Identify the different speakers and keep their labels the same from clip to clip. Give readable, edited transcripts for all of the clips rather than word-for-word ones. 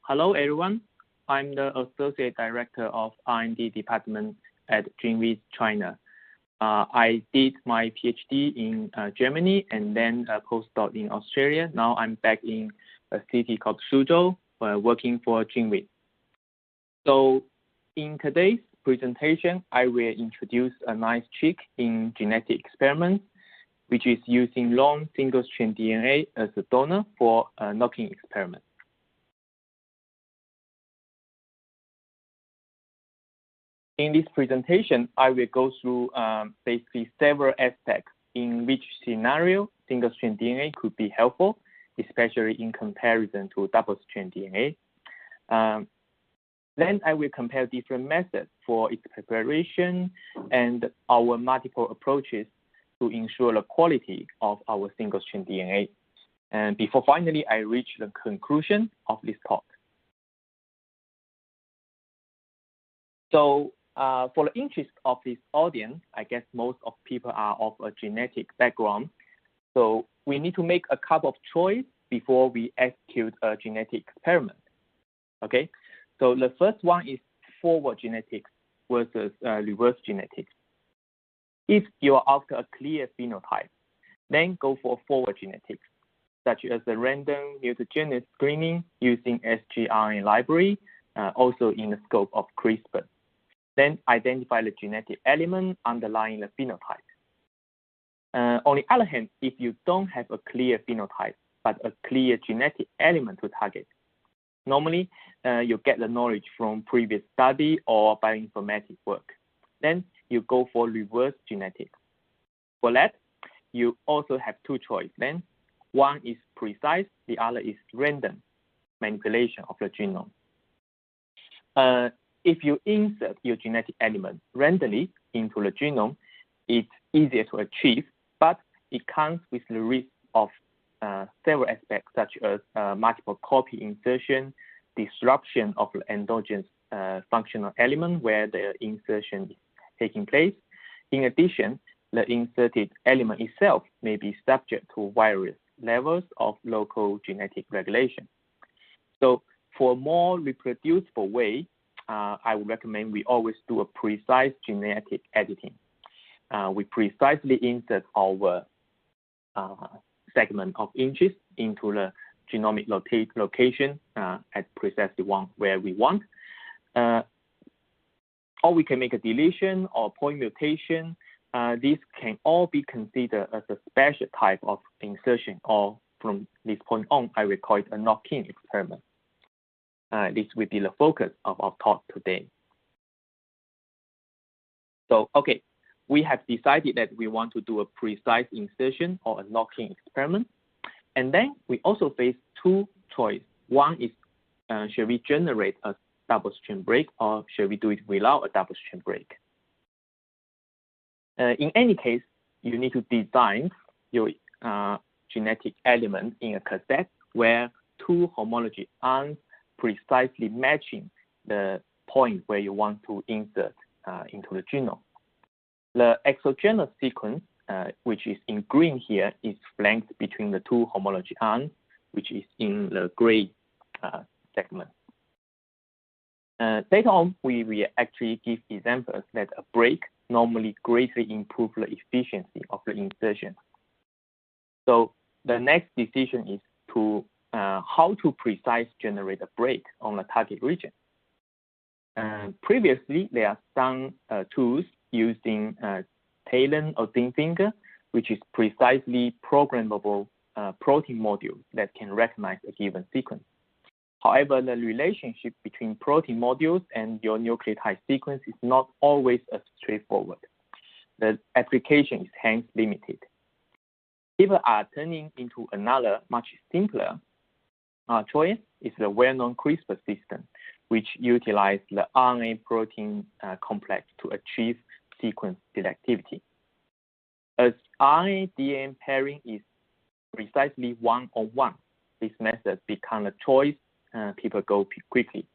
Speaker 1: Hello, everyone. I'm the Associate Director of R&D Department at GENEWIZ, China. I did my Ph.D. in Germany and then a postdoc in Australia. Now I'm back in a city called Suzhou, working for GENEWIZ. So in today's presentation, I will introduce a nice trick in genetic experiments, which is using long single-strand DNA as a donor for a knocking experiment. In this presentation, I will go through basically several aspects in which scenario single-strand DNA could be helpful, especially in comparison to double-strand DNA. Then I will compare different methods for its preparation and our multiple approaches to ensure the quality of our single-strand DNA. And before finally I reach the conclusion of this talk. So for the interest of this audience, I guess most of people are of a genetic background. So we need to make a couple of choices before we execute a genetic experiment. Okay, so the first one is forward genetics versus reverse genetics. If you are after a clear phenotype, then go for forward genetics, such as the random mutagenesis screening using sgRNA library, also in the scope of CRISPR. Then identify the genetic element underlying the phenotype. On the other hand, if you don't have a clear phenotype, but a clear genetic element to target, normally you get the knowledge from previous study or bioinformatics work. Then you go for reverse genetics. For that, you also have two choices. Then one is precise, the other is random manipulation of the genome. If you insert your genetic element randomly into the genome, it's easier to achieve, but it comes with the risk of several aspects, such as multiple copy insertion, disruption of the endogenous functional element where the insertion is taking place. In addition, the inserted element itself may be subject to various levels of local genetic regulation. So for a more reproducible way, I would recommend we always do a precise genetic editing. We precisely insert our segment of interest into the genomic location at precisely one where we want. Or we can make a deletion or point mutation. These can all be considered as a special type of insertion, or from this point on, I will call it a knock-in experiment. This will be the focus of our talk today. So, okay, we have decided that we want to do a precise insertion or a knock-in experiment. And then we also face two choices. One is, should we generate a double-strand break, or should we do it without a double-strand break? In any case, you need to design your genetic element in a cassette where two homology arms precisely matching the point where you want to insert into the genome. The exogenous sequence, which is in green here, is flanked between the two homology arms, which is in the gray segment. Later on, we will actually give examples that a break normally greatly improves the efficiency of the insertion. So the next decision is to how to precisely generate a break on the target region. Previously, there are some tools using Talon or Thin Finger, which is precisely programmable protein module that can recognize a given sequence. However, the relationship between protein modules and your nucleotide sequence is not always as straightforward. The application is hence limited. People are turning into another much simpler choice is the well-known CRISPR system, which utilizes the RNA-protein complex to achieve sequence selectivity. As RNA-DNA pairing is precisely one-on-one, this method becomes a choice people go quickly.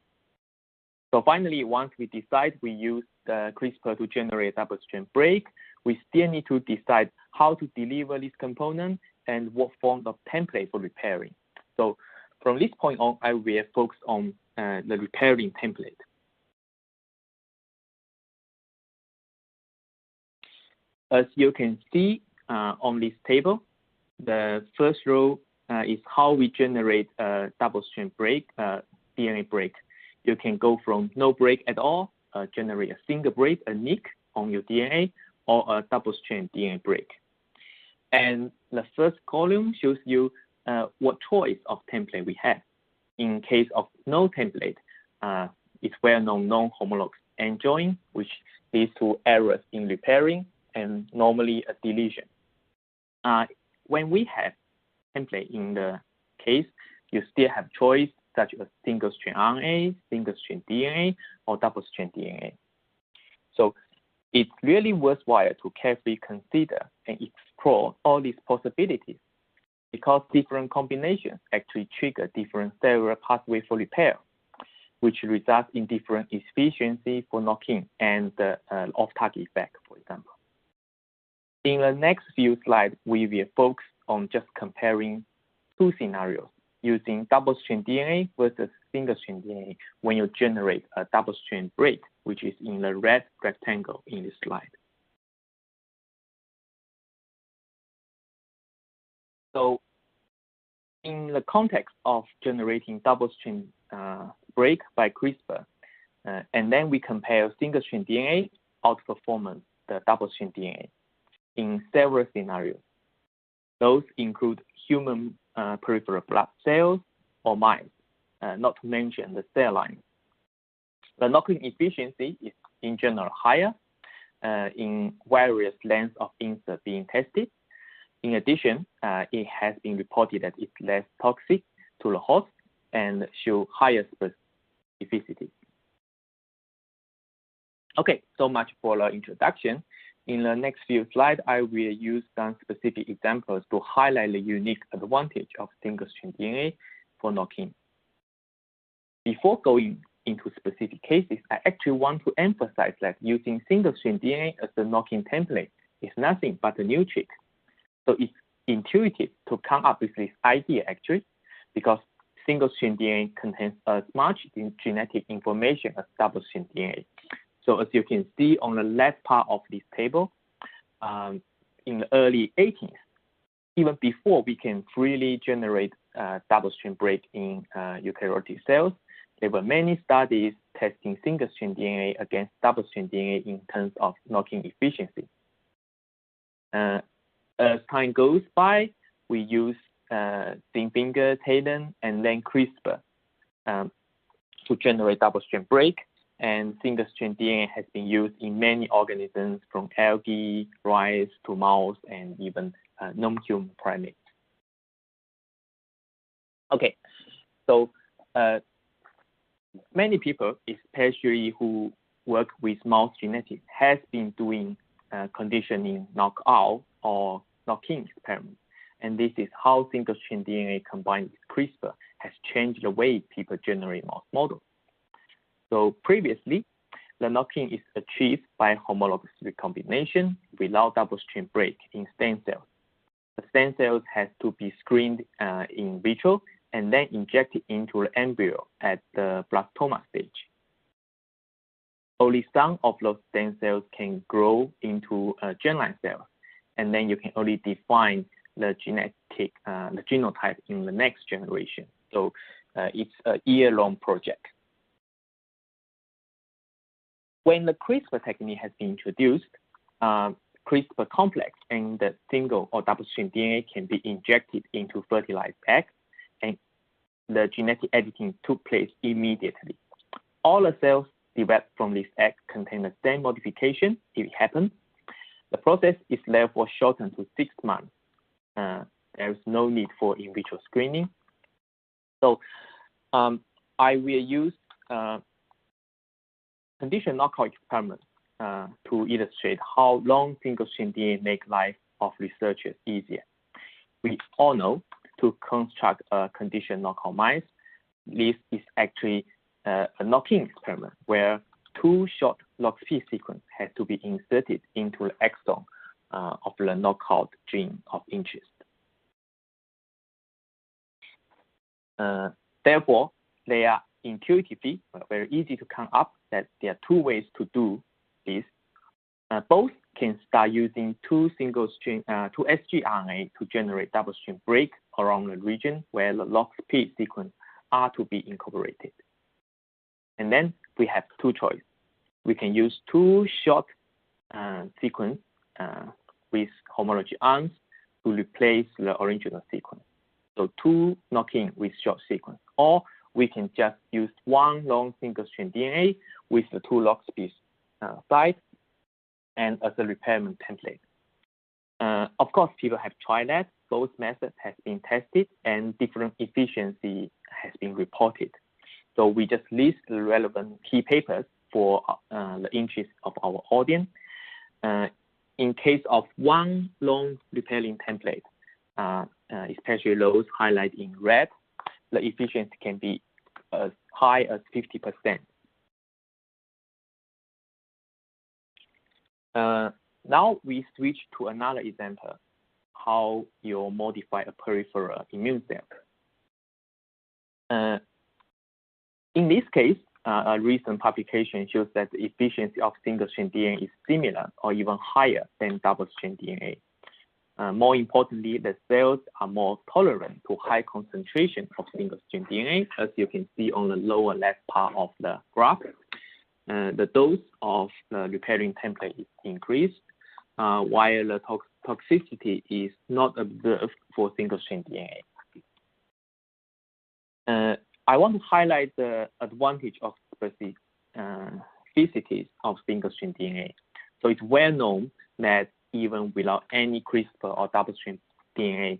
Speaker 1: So finally, once we decide we use the CRISPR to generate double-strand break, we still need to decide how to deliver this component and what form of template for repairing. So From this point on, I will focus on the repairing template. As you can see on this table, the first row is how we generate a double-strand break, DNA break. You can go from no break at all, generate a single break, a nick on your DNA, or a double-strand DNA break. And the first column shows you what choice of template we have. In case of no template, it's well-known non-homologous end join, which leads to errors in repairing and normally a deletion. When we have template in the case, you still have choice such as single-strand RNA, single-strand DNA, or double-strand DNA. So it's really worthwhile to carefully consider and explore all these possibilities because different combinations actually trigger different cellular pathway for repair, which results in different efficiency for knocking and off-target effect, for example. In the next few slides, we will focus on just comparing two scenarios using double-strand DNA versus single-strand DNA when you generate a double-strand break, which is in the red rectangle in this slide. So in the context of generating double-strand break by CRISPR, and then we compare single-strand DNA outperformance the double-strand DNA in several scenarios. Those include human peripheral blood cells or mice, not to mention the cell line. The knocking efficiency is in general higher in various lengths of insert being tested. In addition, it has been reported that it's less toxic to the host and show higher specificity. Okay, so much for the introduction. In the next few slides, I will use some specific examples to highlight the unique advantage of single-strand DNA for knocking. Before going into specific cases, I actually want to emphasize that using single-strand DNA as the knocking template is nothing but a new trick. So it's intuitive to come up with this idea actually, because single-strand DNA contains as much genetic information as double-strand DNA. So as you can see on the left part of this table, in the early 80s, even before we can freely generate double-strand break in eukaryotic cells, there were many studies testing single-strand DNA against double-strand DNA in terms of knocking efficiency. As time goes by, we use thin finger, TALEN, and then CRISPR to generate double-strand break. And single-strand DNA has been used in many organisms from algae, rice to mouse, and even non-human primates. Okay, so many people, especially who work with mouse genetics, has been doing conditioning knockout or knock-in experiments. And this is how single-strand DNA combined with CRISPR has changed the way people generate mouse models. So previously, the knocking is achieved by homologous recombination without double-strand break in stem cells. The stem cells has to be screened in vitro and then injected into the embryo at the blastoma stage. Only some of those stem cells can grow into germline cells, and then you can only define the genetic, the genotype in the next generation. So it's a year-long project. When the CRISPR technique has been introduced, CRISPR complex and the single or double-strand DNA can be injected into fertilized eggs, and the genetic editing took place immediately. All the cells developed from this egg contain the same modification if it happens. The process is therefore shortened to 6 months. There is no need for in vitro screening. So I will use condition knockout experiments to illustrate how long single-strand DNA make life of researchers easier. We all know to construct a condition knockout mice, this is actually a knock-in experiment where 2 short log-P sequence has to be inserted into the exon of the knockout gene of interest. Therefore, they are intuitively very easy to come up that there are two ways to do this. Both can start using two sgRNA to generate double-strand break around the region where the log speed sequence are to be incorporated. And then we have two choices. We can use two short sequence with homology arms to replace the original sequence. So two knock-in with short sequence, or we can just use one long single-strand DNA with the two log speed sites and as a repairment template. Of course, people have tried that. Both methods have been tested and different efficiency has been reported. So we just list the relevant key papers for the interest of our audience. In case of one long repairing template, especially those highlighted in red, the efficiency can be as high as 50%. Now we switch to another example, how you modify a peripheral immune cell. In this case, a recent publication shows that the efficiency of single-strand DNA is similar or even higher than double-strand DNA. More importantly, the cells are more tolerant to high concentration of single-strand DNA, as you can see on the lower left part of the graph. The dose of the repairing template is increased, while the toxicity is not observed for single-strand DNA. I want to highlight the advantage of specificities of single-strand DNA. So it's well known that even without any CRISPR or double-strand DNA,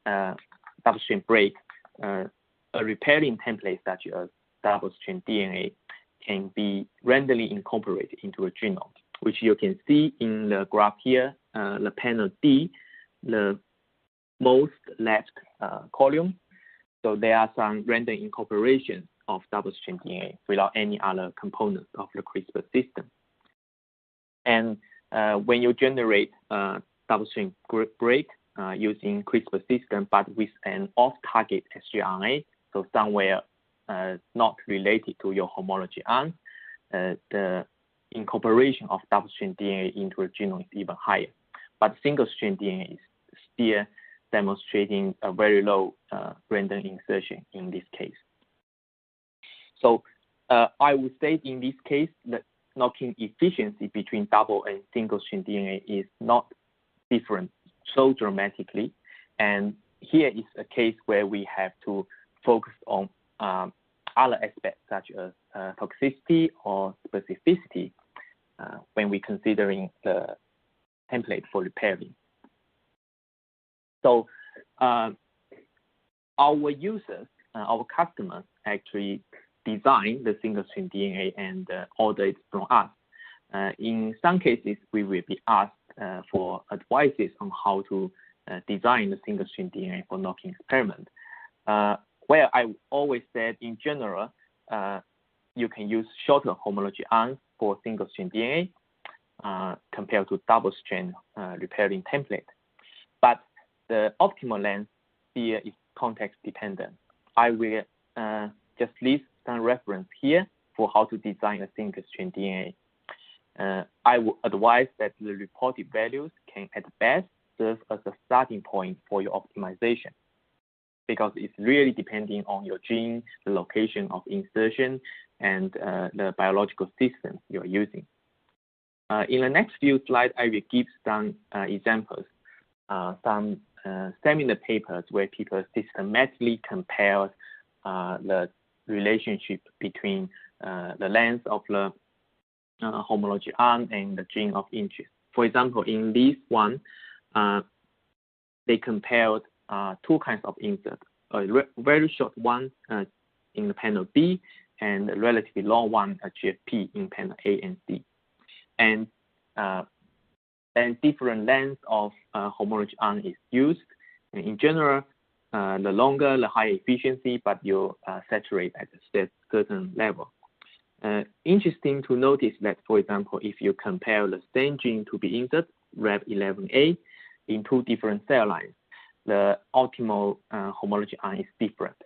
Speaker 1: double-strand break, a repairing template such as double-strand DNA can be randomly incorporated into a genome, which you can see in the graph here, the panel D, the most left column. So there are some random incorporations of double-strand DNA without any other components of the CRISPR system. And when you generate double-strand break using CRISPR system, but with an off-target sgRNA, so somewhere not related to your homology arm, the incorporation of double-strand DNA into a genome is even higher. But single-strand DNA is still demonstrating a very low random insertion in this case. So I would say in this case, the knock-in efficiency between double and single-strand DNA is not different so dramatically. And here is a case where we have to focus on other aspects such as toxicity or specificity when we're considering the template for repairing. So our users, our customers actually design the single-strand DNA and order it from us. In some cases, we will be asked for advices on how to design the single-strand DNA for knock-in experiment. Where I always said, in general, you can use shorter homology arms for single-strand DNA compared to double-strand repairing template. But the optimal length here is context dependent. I will just list some reference here for how to design a single-strand DNA. I would advise that the reported values can at best serve as a starting point for your optimization, because it's really depending on your gene, the location of insertion, and the biological system you're using. In the next few slides, I will give some examples, some seminar papers where people systematically compare the relationship between the length of the homology arm and the gene of interest. For example, in this one, they compared two kinds of inserts, a very short one in the panel B and a relatively long one, a GFP, in panel A and C. And then different lengths of homology arm is used. And in general, the longer, the higher efficiency, but you saturate at a certain level. Interesting to notice that, for example, if you compare the same gene to be inserted, Reb11A, in two different cell lines, the optimal homology arm is different.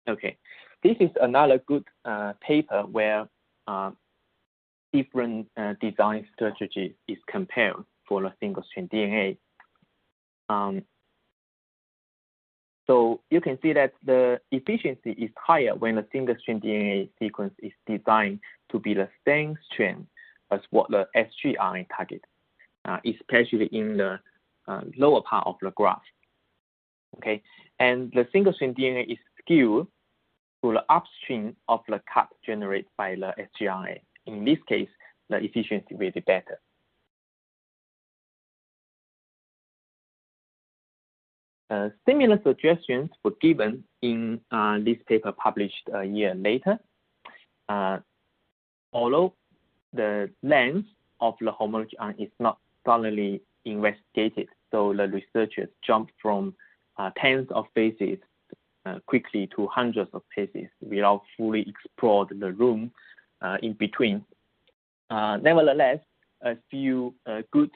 Speaker 1: Okay, this is another good paper where different design strategies is compared for the single-strand DNA. So you can see that the efficiency is higher when the single-strand DNA sequence is designed to be the same strand as what the sgRNA target, especially in the lower part of the graph. Okay, and the single-strand DNA is skewed to the upstream of the cut generated by the sgRNA. In this case, the efficiency will be better. Similar suggestions were given in this paper published a year later. Although the length of the homology RNA is not thoroughly investigated, so the researchers jumped from tens of bases quickly to hundreds of bases without fully exploring the room in between. Nevertheless, a few good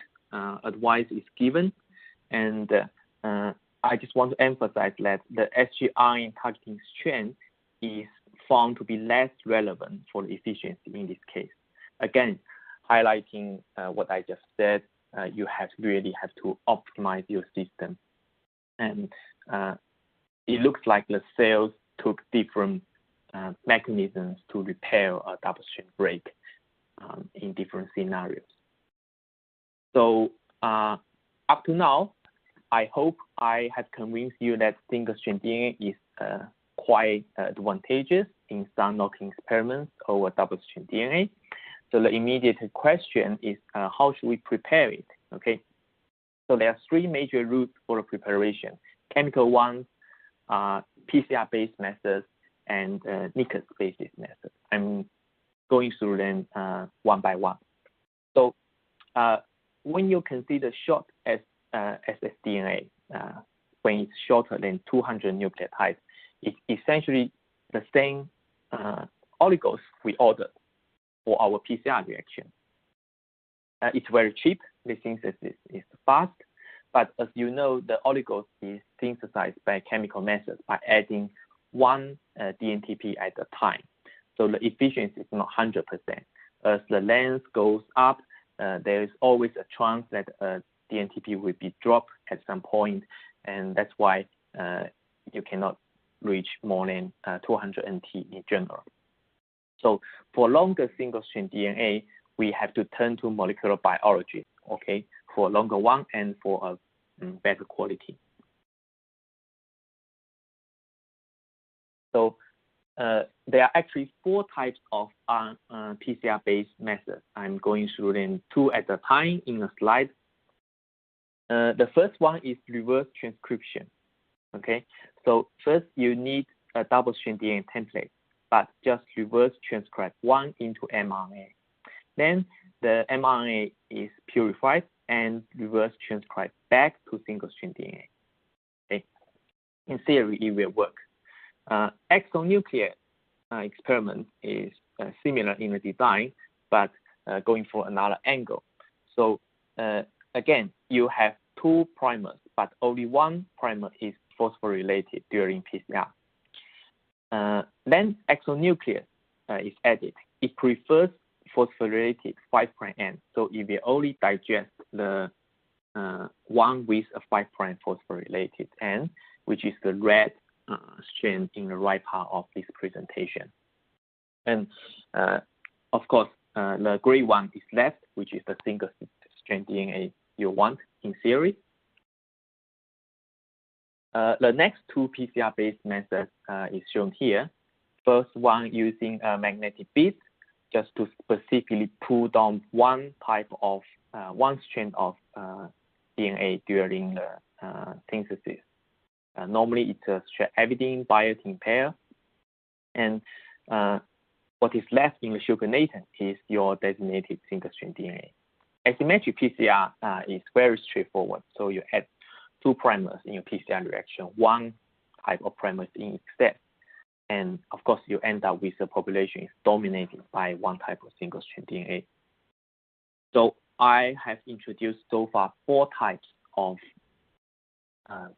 Speaker 1: advice is given, and I just want to emphasize that the sgRNA targeting strand is found to be less relevant for the efficiency in this case. Again, highlighting what I just said, you really have to optimize your system. And it looks like the cells took different mechanisms to repair a double-strand break in different scenarios. So up to now, I hope I have convinced you that single-strand DNA is quite advantageous in some knocking experiments over double-strand DNA. So the immediate question is, how should we prepare it? Okay. So there are three major routes for the preparation: chemical ones, PCR-based methods, and NICS-based methods. I'm going through them one by one. So when you consider short ssDNA, when it's shorter than 200 nucleotides, it's essentially the same oligos we ordered for our PCR reaction. It's very cheap. The synthesis is fast. But as you know, the oligos is synthesized by chemical methods by adding one DNTP at a time. So the efficiency is not 100%. As the length goes up, there is always a chance that DNTP will be dropped at some point, and that's why you cannot reach more than 200 NT in general. So for longer single-strand DNA, we have to turn to molecular biology, okay, for a longer one and for a better quality. So there are actually four types of PCR-based methods. I'm going through them two at a time in a slide. The first one is reverse transcription. Okay, so first you need a double-strand DNA template, but just reverse transcribe one into mRNA. Then the mRNA is purified and reverse transcribed back to single-strand DNA. Okay, in theory it will work. Exonuclear experiment is similar in the design, but going for another angle. So again, you have two primers, but only one primer is phosphorylated during PCR. Then exonuclease is added. It prefers phosphorylated 5' end, so it will only digest the one with a 5' phosphorylated end, which is the red strand in the right part of this presentation. And of course, the gray one is left, which is the single-strand DNA you want in theory. The next two PCR-based methods is shown here. First one using magnetic beads, just to specifically pull down one strand of DNA during the synthesis. Normally, it's a strand-avidine biotin pair, and what is left in the sugarnatant is your designated single-strand DNA. Asymmetric PCR is very straightforward, so you add two primers in your PCR reaction, one type of primers instead. And of course, you end up with a population is dominated by one type of single-strand DNA. So I have introduced so far four types of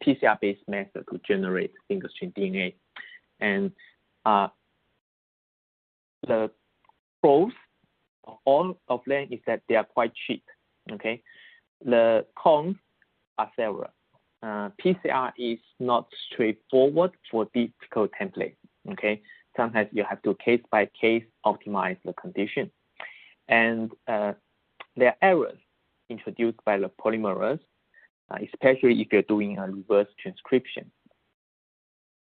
Speaker 1: PCR-based method to generate single-strand DNA. And the pros of all of them is that they are quite cheap. Okay, the cons are several. PCR is not straightforward for difficult templates. Okay, sometimes you have to case by case optimize the condition, and there are errors introduced by the polymerase, especially if you're doing a reverse transcription.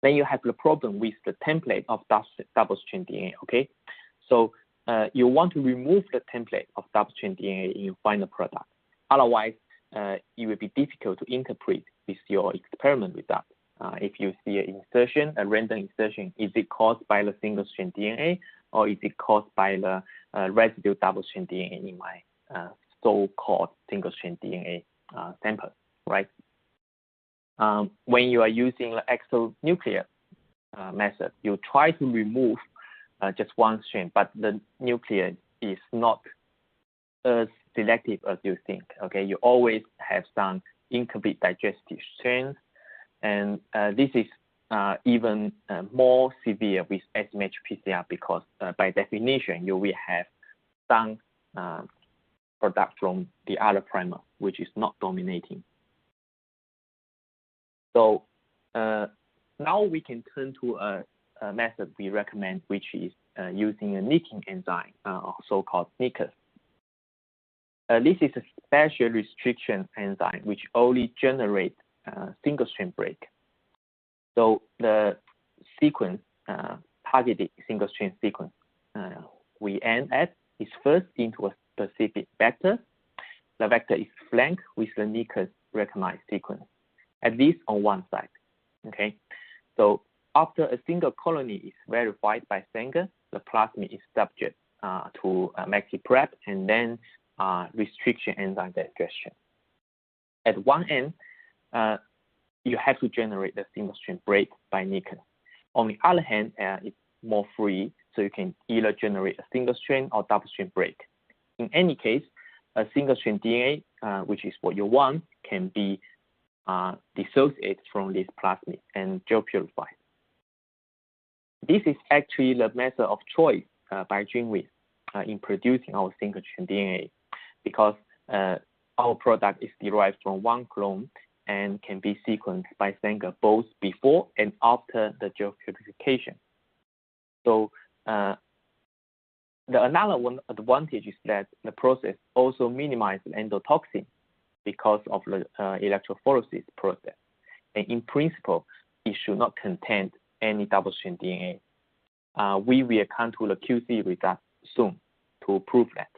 Speaker 1: Then you have the problem with the template of double-stranded DNA. Okay, so you want to remove the template of double-stranded DNA in your final product. Otherwise, it will be difficult to interpret with your experiment result. If you see an insertion, a random insertion, is it caused by the single-strand DNA or is it caused by the residue double-strand DNA in my so-called single-strand DNA sample, right? When you are using the exonuclear method, you try to remove just one strand, but the nucleus is not as selective as you think. Okay, you always have some incomplete digestive strands, and this is even more severe with asymmetric PCR because by definition you will have some product from the other primer which is not dominating. So now we can turn to a method we recommend, which is using a nicking enzyme, so-called NICUS. This is a special restriction enzyme which only generates single-strand break. So the sequence, targeted single-strand sequence we aim at is first into a specific vector. The vector is flanked with the NICUS recognized sequence, at least on one side. Okay, so after a single colony is verified by Sanger, the plasmid is subject to maxi prep and then restriction enzyme digestion. At one end, you have to generate the single-strand break by NICUS. On the other hand, it's more free, so you can either generate a single-strand or double-strand break. In any case, a single-strand DNA, which is what you want, can be dissociated from this plasmid and gel-purified. This is actually the method of choice by GENEWIZ in producing our single-strand DNA, because our product is derived from one clone and can be sequenced by Sanger both before and after the gel purification. So another one advantage is that the process also minimizes endotoxin because of the electrophoresis process. And in principle, it should not contain any double-strand DNA. We will come to the QC results soon to prove that.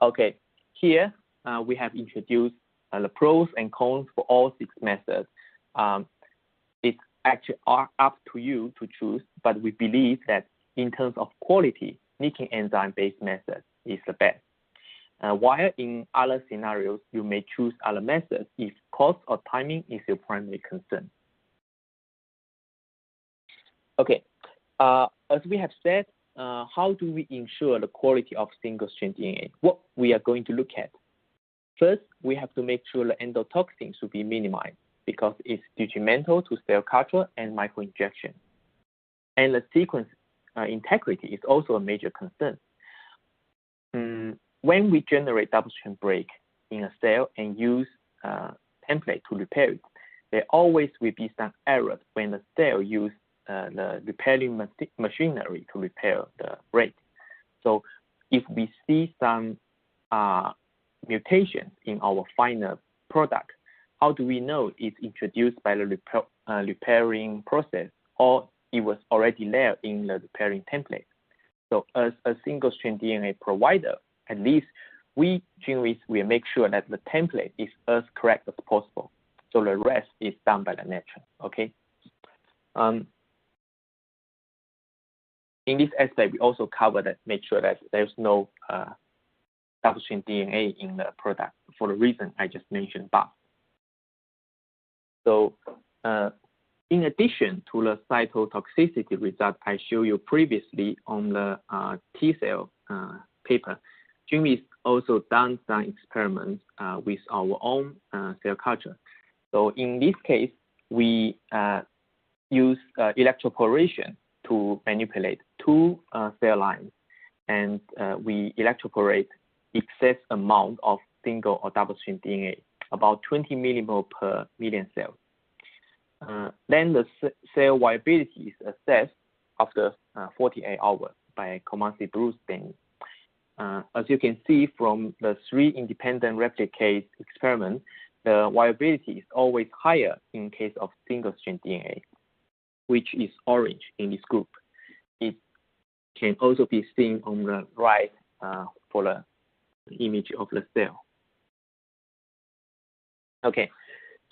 Speaker 1: Okay, here we have introduced the pros and cons for all 6 methods. It's actually up to you to choose, but we believe that in terms of quality, nicking enzyme-based method is the best. While in other scenarios, you may choose other methods if cost or timing is your primary concern. Okay, as we have said, how do we ensure the quality of single-strand DNA? What we are going to look at. First, we have to make sure the endotoxin should be minimized because it's detrimental to cell culture and microinjection. And the sequence integrity is also a major concern. When we generate double-strand break in a cell and use template to repair it, there always will be some errors when the cell uses the repairing machinery to repair the break. So if we see some mutations in our final product, how do we know it's introduced by the repairing process or it was already there in the repairing template? So as a single-strand DNA provider, at least we, GENEWIZ, will make sure that the template is as correct as possible. So the rest is done by the nature, okay? In this aspect, we also cover that, make sure that there's no double-strand DNA in the product for the reason I just mentioned above. So in addition to the cytotoxicity result I showed you previously on the T-cell paper, GENEWIZ also done some experiments with our own cell culture. So in this case, we use electroporation to manipulate two cell lines, and we electroporate excess amount of single or double-stranded DNA, about 20 millimole per million cells. Then the cell viability is assessed after 48 hours by Comaneci-Bruce staining. As you can see from the 3 independent replicate experiment, the viability is always higher in case of single-stranded DNA, which is orange in this group. It can also be seen on the right for the image of the cell. Okay,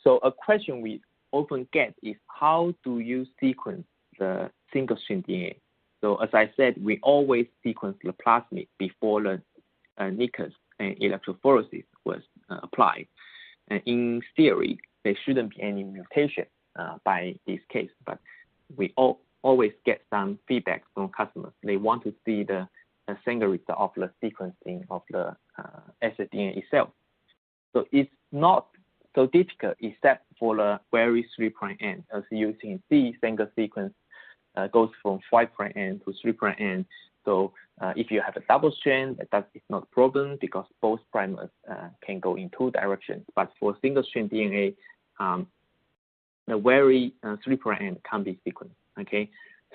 Speaker 1: so a question we often get is, how do you sequence the single-stranded DNA? So as I said, we always sequence the plasmid before the NICUS and electrophoresis was applied. And in theory, there shouldn't be any mutation by this case, but we always get some feedback from customers. They want to see the single result of the sequencing of the ssDNA itself. So it's not so difficult except for the very 3' end. As you can see, single sequence goes from 5' end to 3' end. So if you have a double strand, that is not a problem because both primers can go in 2 directions. But for single strand DNA, the very 3' end can be sequenced. Okay,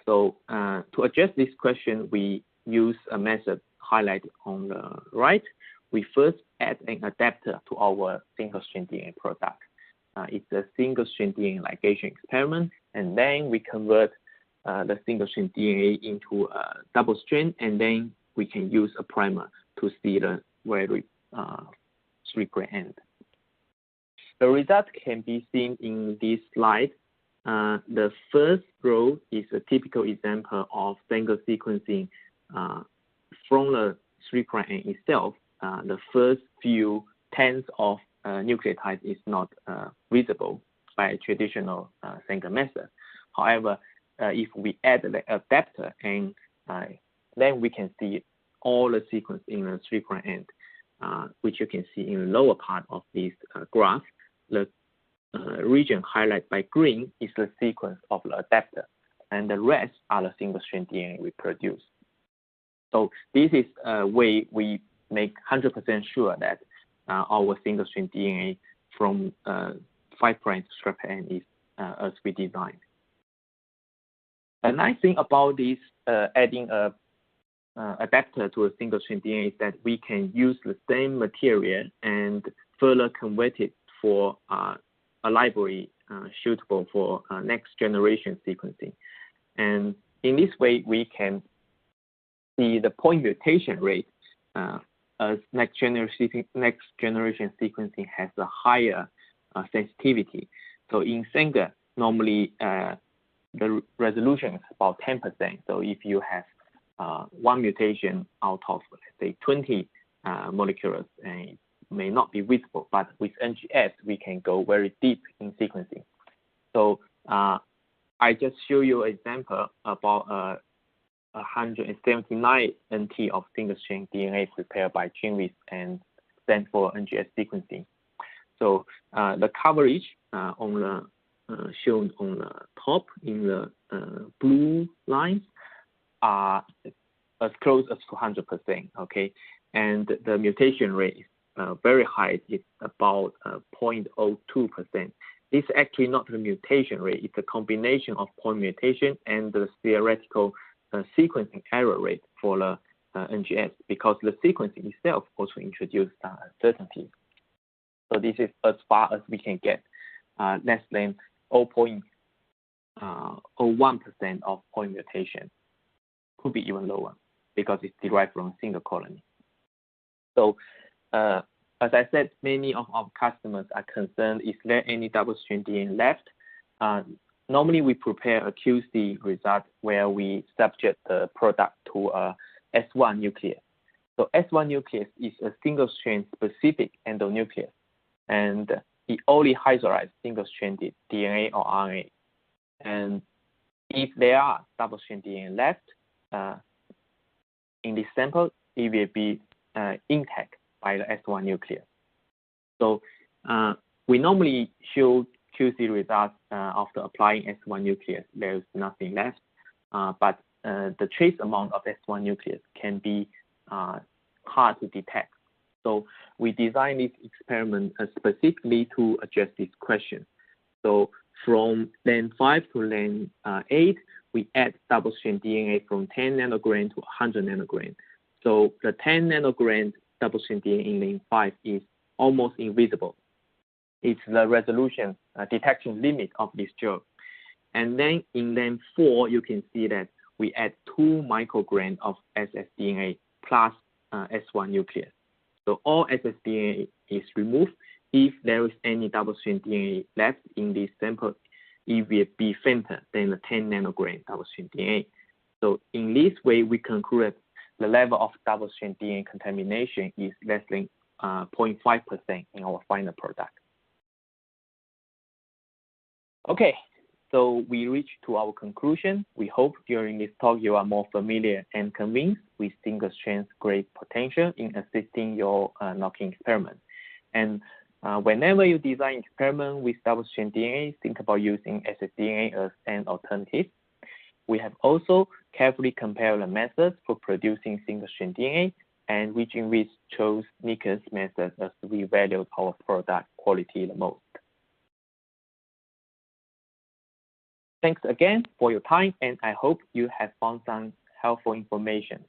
Speaker 1: so to address this question, we use a method highlighted on the right. We first add an adapter to our single-strand DNA product. It's a single-strand DNA ligation experiment, and then we convert the single-strand DNA into a double-strand, and then we can use a primer to see the very 3' end. The result can be seen in this slide. The first row is a typical example of single sequencing from the 3' end itself. The first few tens of nucleotides is not visible by a traditional single method. However, if we add the adapter, and then we can see all the sequence in the 3' end, which you can see in the lower part of this graph. The region highlighted by green is the sequence of the adapter, and the rest are the single-strand DNA we produce. So this is a way we make 100% sure that our single-strand DNA from 5' to 3' end is as we designed. The nice thing about this adding a adapter to a single-strand DNA is that we can use the same material and further convert it for a library suitable for next generation sequencing. And in this way, we can see the point mutation rate as next generation sequencing has a higher sensitivity. So in single, normally the resolution is about 10%. So if you have 1 mutation out of, let's say, 20 molecules, it may not be visible, but with NGS, we can go very deep in sequencing. So I just show you an example about 179 NT of single-strand DNA prepared by GENEWIZ and sent for NGS sequencing. So the coverage on the shown on the top in the blue lines are as close as 100%. Okay, and the mutation rate is very high. It's about 0.02%. This is actually not the mutation rate. It's a combination of point mutation and the theoretical sequencing error rate for the NGS, because the sequencing itself also introduced uncertainty. So this is as far as we can get, less than 0.01% of point mutation. Could be even lower because it's derived from a single colony. So as I said, many of our customers are concerned, is there any double-strand DNA left? Normally, we prepare a QC result where we subject the product to a S1 nucleus. So S1 nucleus is a single-strand specific endonucleus, and it only hydrolyzes single-stranded DNA or RNA. And if there are double-strand DNA left in this sample, it will be intact by the S1 nucleus. So we normally show QC results after applying S1 nucleus, there is nothing left. But the trace amount of S1 nucleus can be hard to detect. So we designed this experiment specifically to address this question. So from length 5 to length 8, we add double-stranded DNA from 10 nanogram to 100 nanogram. So the 10 nanogram double-stranded DNA in length 5 is almost invisible. It's the resolution detection limit of this job. And then in length 4, you can see that we add 2 microgram of ssDNA plus S1 nucleus. So all ssDNA is removed. If there is any double-stranded DNA left in this sample, it will be fainter than the 10 nanogram double-stranded DNA. So in this way, we conclude the level of double-stranded DNA contamination is less than 0.5% in our final product. Okay, so we reached to our conclusion. We hope during this talk you are more familiar and convinced with single-strand's great potential in assisting your knocking experiment. And whenever you design experiment with double-stranded DNA, think about using ssDNA as an alternative. We have also carefully compared the methods for producing single-stranded DNA, and we GENEWIZ chose Nick's method as we valued our product quality the most. Thanks again for your time, and I hope you have found some helpful information.